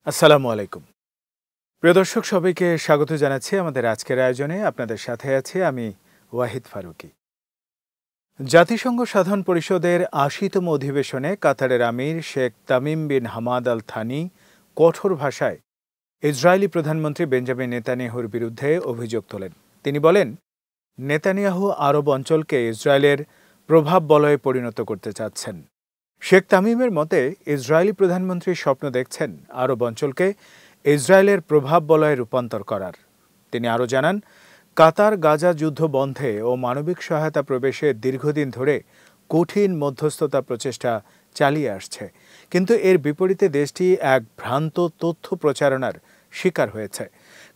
আসসালামু আলাইকুম। প্রিয় দর্শক সবাইকে স্বাগত জানাচ্ছি আমাদের আজকের আয়োজনে। আপনাদের সাথে আছি আমি ওয়াহিদ ফারুকী। জাতিসংঘ সাধারণ পরিষদের ৮০তম অধিবেশনে কাতারের আমির Sheikh Tamim bin Hamad Al Thani কঠোর ভাষায় ইসরায়েলি প্রধানমন্ত্রী বেঞ্জামিন নেতানিয়াহুর বিরুদ্ধে অভিযোগ তোলেন। তিনি বলেন, নেতানিয়াহু আরব অঞ্চলকে ইসরায়েলের প্রভাব বলয়ে পরিণত করতে চাচ্ছেন। শেখ তামিমের মতে ইসরায়েলি প্রধানমন্ত্রী স্বপ্ন দেখছেন আরব অঞ্চলকে ইসরায়েলের প্রভাব বলয়ে রূপান্তর করার। তিনি আরও জানান, কাতার গাজা যুদ্ধ বন্ধে ও মানবিক সহায়তা প্রবেশে দীর্ঘদিন ধরে কঠিন মধ্যস্থতা প্রচেষ্টা চালিয়ে আসছে, কিন্তু এর বিপরীতে দেশটি এক ভ্রান্ত তথ্য প্রচারণার শিকার হয়েছে।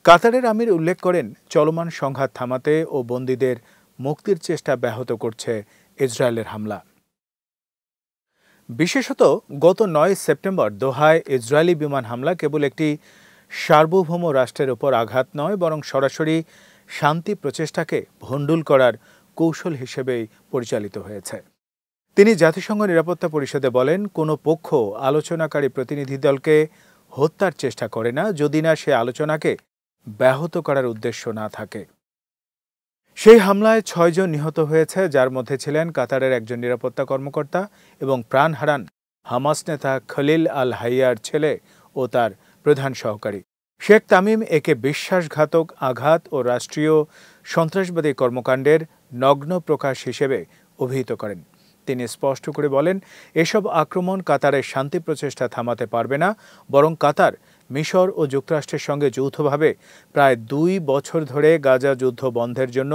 কাতারের আমির উল্লেখ করেন, চলমান সংঘাত থামাতে ও বন্দীদের মুক্তির চেষ্টা ব্যাহত করছে ইসরায়েলের হামলা। বিশেষত গত ৯ সেপ্টেম্বর দোহায় ইসরায়েলি বিমান হামলা কেবল একটি সার্বভৌম রাষ্ট্রের ওপর আঘাত নয়, বরং সরাসরি শান্তি প্রচেষ্টাকে ভণ্ডুল করার কৌশল হিসেবেই পরিচালিত হয়েছে। তিনি জাতিসংঘ নিরাপত্তা পরিষদে বলেন, কোনো পক্ষ আলোচনাকারী প্রতিনিধি দলকে হত্যার চেষ্টা করে না যদি না সে আলোচনাকে ব্যাহত করার উদ্দেশ্য না থাকে। সেই হামলায় ৬ জন নিহত হয়েছে, যার মধ্যে ছিলেন কাতারের একজন নিরাপত্তা কর্মকর্তা এবং প্রাণ হারান হামাস নেতা খলিল আল হাইয়ার ছেলে ও তার প্রধান সহকারী। শেখ তামিম একে বিশ্বাসঘাতক আঘাত ও রাষ্ট্রীয় সন্ত্রাসবাদী কর্মকাণ্ডের নগ্ন প্রকাশ হিসেবে অভিহিত করেন। তিনি স্পষ্ট করে বলেন, এসব আক্রমণ কাতারের শান্তি প্রচেষ্টা থামাতে পারবে না, বরং কাতার মিশর ও যুক্তরাষ্ট্রের সঙ্গে যৌথভাবে প্রায় ২ বছর ধরে গাজা যুদ্ধ বন্ধের জন্য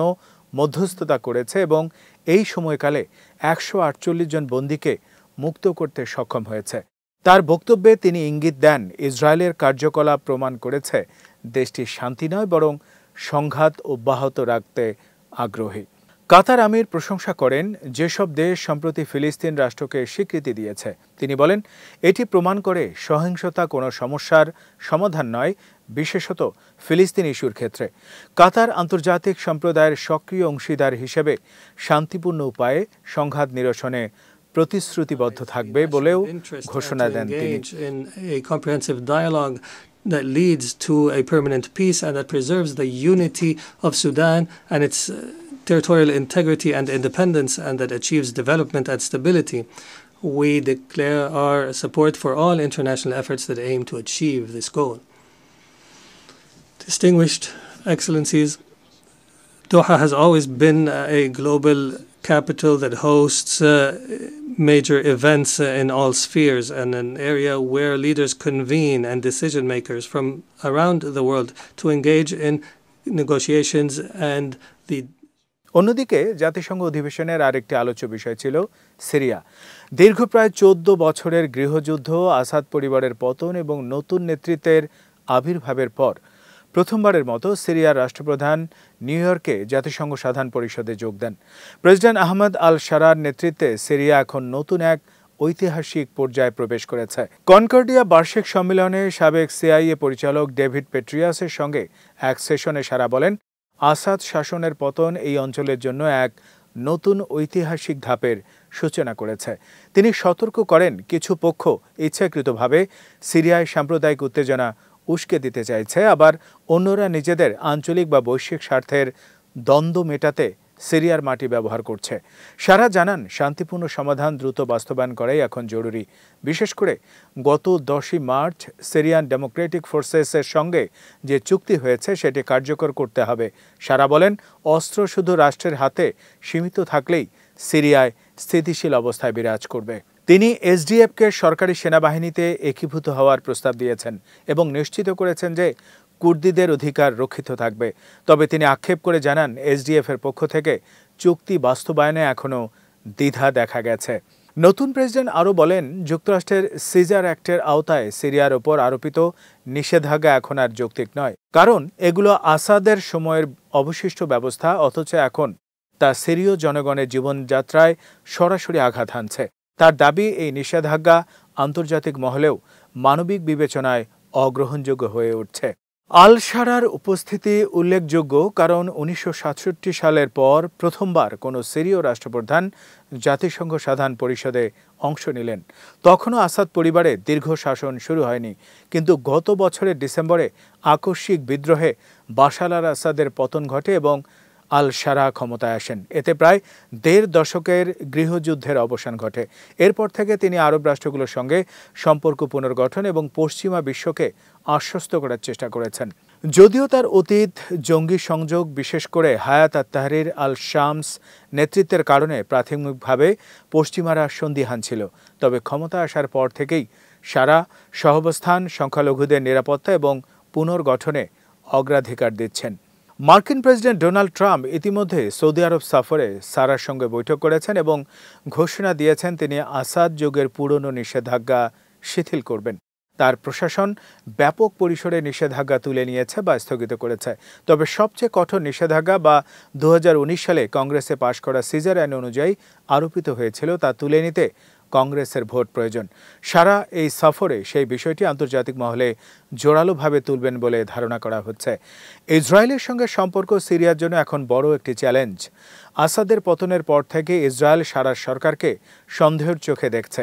মধ্যস্থতা করেছে এবং এই সময়কালে ১৪৮ জন বন্দীকে মুক্ত করতে সক্ষম হয়েছে। তার বক্তব্যে তিনি ইঙ্গিত দেন, ইসরায়েলের কার্যকলাপ প্রমাণ করেছে দেশটি শান্তি নয়, বরং সংঘাত অব্যাহত রাখতে আগ্রহী। কাতার আমির প্রশংসা করেন যেসব দেশ সম্প্রতি ফিলিস্তিন রাষ্ট্রকে স্বীকৃতি দিয়েছে। তিনি বলেন, এটি প্রমাণ করে সহিংসতা কোনো সমস্যার সমাধান নয়, বিশেষত ফিলিস্তিন ইস্যুর ক্ষেত্রে। কাতার আন্তর্জাতিক সম্প্রদায়ের সক্রিয় অংশীদার হিসেবে শান্তিপূর্ণ উপায়ে সংঘাত নিরসনে প্রতিশ্রুতিবদ্ধ থাকবে বলেও ঘোষণা দেন তিনি। That leads to a permanent peace and that preserves the unity of Sudan and its territorial integrity and independence, and that achieves development and stability. We declare our support for all international efforts that aim to achieve this goal. Distinguished Excellencies, Doha has always been a global capital that hosts major events in all spheres, and an area where leaders convene and decision makers from around the world to engage in negotiations and the অন্যদিকে জাতিসংঘ অধিবেশনের আরেকটি আলোচ্য বিষয় ছিল Syria. দীর্ঘ প্রায় ১৪ বছরের গৃহযুদ্ধ, আসাদ পরিবারের পতন এবং নতুন নেতৃত্বের আবির্ভাবের পর প্রথমবারের মতো সিরিয়ার রাষ্ট্রপ্রধান নিউ ইয়র্কে জাতিসংঘ সাধারণ পরিষদে যোগ দেন। প্রেসিডেন্ট আহমদ আল শারার নেতৃত্বে সিরিয়া এখন নতুন এক ঐতিহাসিক পর্যায়ে প্রবেশ করেছে। কনকর্ডিয়া বার্ষিক সম্মেলনে সাবেক সিআইএ পরিচালক ডেভিড পেট্রিয়াসের সঙ্গে এক সেশনে শারা বলেন, আসাদ শাসনের পতন এই অঞ্চলের জন্য এক নতুন ঐতিহাসিক ধাপের সূচনা করেছে। তিনি সতর্ক করেন, কিছু পক্ষ ইচ্ছাকৃতভাবে সিরিয়ায় সাম্প্রদায়িক উত্তেজনা উস্কে দিতে চাইছে, আবার অন্যরা নিজেদের আঞ্চলিক বা বৈশ্বিক স্বার্থের দ্বন্দ্ব মেটাতে সিরিয়ার মাটি ব্যবহার করছে। সারা জানান, শান্তিপূর্ণ সমাধান দ্রুত বাস্তবায়ন করাই এখন জরুরি। বিশেষ করে গত ১০ই মার্চ সিরিয়ান ডেমোক্রেটিক ফোর্সেসের সঙ্গে যে চুক্তি হয়েছে সেটি কার্যকর করতে হবে। সারা বলেন, অস্ত্র শুধু রাষ্ট্রের হাতে সীমিত থাকলেই সিরিয়ায় স্থিতিশীল অবস্থায় বিরাজ করবে। তিনি এসডিএফকে সরকারি সেনাবাহিনীতে একীভূত হওয়ার প্রস্তাব দিয়েছেন এবং নিশ্চিত করেছেন যে কুর্দিদের অধিকার রক্ষিত থাকবে। তবে তিনি আক্ষেপ করে জানান, এসডিএফের পক্ষ থেকে চুক্তি বাস্তবায়নে এখনও দ্বিধা দেখা গেছে। নতুন প্রেসিডেন্ট আরও বলেন, যুক্তরাষ্ট্রের সিজার অ্যাক্টের আওতায় সিরিয়ার ওপর আরোপিত নিষেধাজ্ঞা এখন আর যৌক্তিক নয়, কারণ এগুলো আসাদের সময়ের অবশিষ্ট ব্যবস্থা, অথচ এখন তা সিরীয় জনগণের জীবনযাত্রায় সরাসরি আঘাত হানছে। তার দাবি, এই নিষেধাজ্ঞা আন্তর্জাতিক মহলেও মানবিক বিবেচনায় অগ্রহণযোগ্য হয়ে উঠছে। আল শারার উপস্থিতি উল্লেখযোগ্য কারণ 1967 সালের পর প্রথমবার কোনো সিরীয় রাষ্ট্রপ্রধান জাতিসংঘ সাধারণ পরিষদে অংশ নিলেন। তখনও আসাদ পরিবারের দীর্ঘ শাসন শুরু হয়নি, কিন্তু গত বছরের ডিসেম্বরে আকস্মিক বিদ্রোহে বাশার আল আসাদের পতন ঘটে এবং আল শারা ক্ষমতায় আসেন। এতে প্রায় ১.৫ দশকের গৃহযুদ্ধের অবসান ঘটে। এরপর থেকে তিনি আরব রাষ্ট্রগুলোর সঙ্গে সম্পর্ক পুনর্গঠন এবং পশ্চিমা বিশ্বকে আশ্বস্ত করার চেষ্টা করেছেন। যদিও তার অতীত জঙ্গি সংযোগ, বিশেষ করে হায়াত আত-তাহরির আল শামস নেতৃত্বের কারণে প্রাথমিকভাবে পশ্চিমারা সন্দিহান ছিল, তবে ক্ষমতা আসার পর থেকেই শারা সহাবস্থান, সংখ্যালঘুদের নিরাপত্তা এবং পুনর্গঠনে অগ্রাধিকার দিচ্ছেন। মার্কিন প্রেসিডেন্ট ডোনাল্ড ট্রাম্প ইতিমধ্যে সৌদি আরব সফরে সারার সঙ্গে বৈঠক করেছেন এবং ঘোষণা দিয়েছেন তিনি আসাদ যুগের পুরনো নিষেধাজ্ঞা শিথিল করবেন। তার প্রশাসন ব্যাপক পরিসরে নিষেধাজ্ঞা তুলে নিয়েছে বা স্থগিত করেছে। তবে সবচেয়ে কঠোর নিষেধাজ্ঞা বা 2019 সালে কংগ্রেসে পাশ করা সিজার আইন অনুযায়ী আরোপিত হয়েছিল তা তুলে নিতে কংগ্রেসের ভোট প্রয়োজন। সারা এই সফরে সেই বিষয়টি আন্তর্জাতিক মহলে জোরালোভাবে তুলবেন বলে ধারণা করা হচ্ছে। ইসরায়েলের সঙ্গে সম্পর্ক সিরিয়ার জন্য এখন বড় একটি চ্যালেঞ্জ। আসাদের পতনের পর থেকে ইসরায়েল সারার সরকারকে সন্দেহের চোখে দেখছে।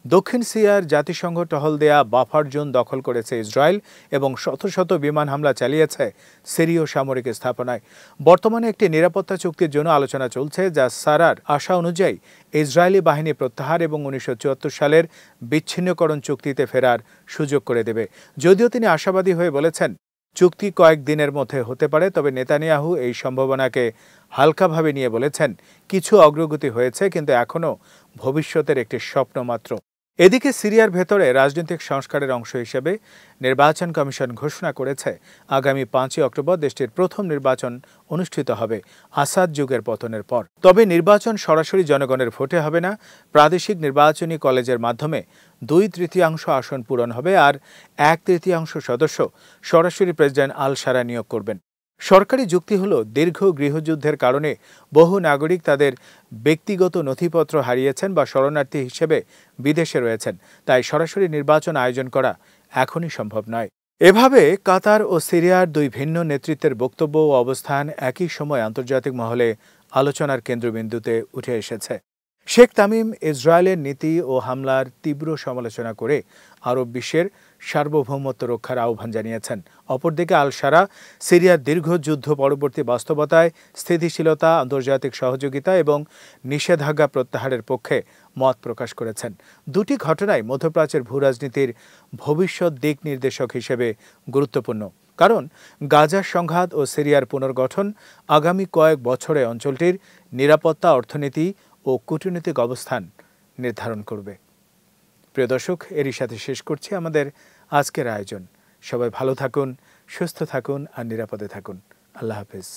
দক্ষিণ সিরিয়ার জাতিসংঘ টহল দেয়া বাফার জোন দখল করেছে ইসরায়েল এবং শত শত বিমান হামলা চালিয়েছে সিরীয় সামরিক স্থাপনায়। বর্তমানে একটি নিরাপত্তা চুক্তির জন্য আলোচনা চলছে, যা সারার আশা অনুযায়ী ইসরায়েলি বাহিনী প্রত্যাহার এবং 1974 সালের বিচ্ছিন্নকরণ চুক্তিতে ফেরার সুযোগ করে দেবে। যদিও তিনি আশাবাদী হয়ে বলেছেন চুক্তি কয়েক দিনের মধ্যে হতে পারে, তবে নেতানিয়াহু এই সম্ভাবনাকে হালকাভাবে নিয়ে বলেছেন কিছু অগ্রগতি হয়েছে, কিন্তু এখনও ভবিষ্যতের একটি স্বপ্ন মাত্র। এদিকে সিরিয়ার ভেতরে রাজনৈতিক সংস্কারের অংশ হিসেবে নির্বাচন কমিশন ঘোষণা করেছে আগামী 5 অক্টোবর দেশটির প্রথম নির্বাচন অনুষ্ঠিত হবে আসাদ যুগের পতনের পর। তবে নির্বাচন সরাসরি জনগণের ভোটে হবে না। প্রাদেশিক নির্বাচনী কলেজের মাধ্যমে 2/3 আসন পূরণ হবে আর 1/3 সদস্য সরাসরি প্রেসিডেন্ট আল শারা নিয়োগ করবেন। সরকারি যুক্তি হল দীর্ঘ গৃহযুদ্ধের কারণে বহু নাগরিক তাদের ব্যক্তিগত নথিপত্র হারিয়েছেন বা শরণার্থী হিসেবে বিদেশে রয়েছেন, তাই সরাসরি নির্বাচন আয়োজন করা এখনই সম্ভব নয়। এভাবে কাতার ও সিরিয়ার দুই ভিন্ন নেতৃত্বের বক্তব্য ও অবস্থান একই সময় আন্তর্জাতিক মহলে আলোচনার কেন্দ্রবিন্দুতে উঠে এসেছে। শেখ তামিম ইসরায়েলের নীতি ও হামলার তীব্র সমালোচনা করে আরব বিশ্বের সার্বভৌমত্ব রক্ষার আহ্বান জানিয়েছেন। অপরদিকে আল শারা সিরিয়ার দীর্ঘ যুদ্ধ পরবর্তী বাস্তবতায় স্থিতিশীলতা, আন্তর্জাতিক সহযোগিতা এবং নিষেধাজ্ঞা প্রত্যাহারের পক্ষে মত প্রকাশ করেছেন। দুটি ঘটনাই মধ্যপ্রাচ্যের ভূরাজনীতির ভবিষ্যৎ দিক নির্দেশক হিসেবে গুরুত্বপূর্ণ, কারণ গাজার সংঘাত ও সিরিয়ার পুনর্গঠন আগামী কয়েক বছরে অঞ্চলটির নিরাপত্তা, অর্থনীতি ও কূটনৈতিক অবস্থান নির্ধারণ করবে। প্রিয় দর্শক, এরই সাথে শেষ করছি আমাদের আজকের আয়োজন। সবাই ভালো থাকুন, সুস্থ থাকুন আর নিরাপদে থাকুন। আল্লাহ হাফেজ।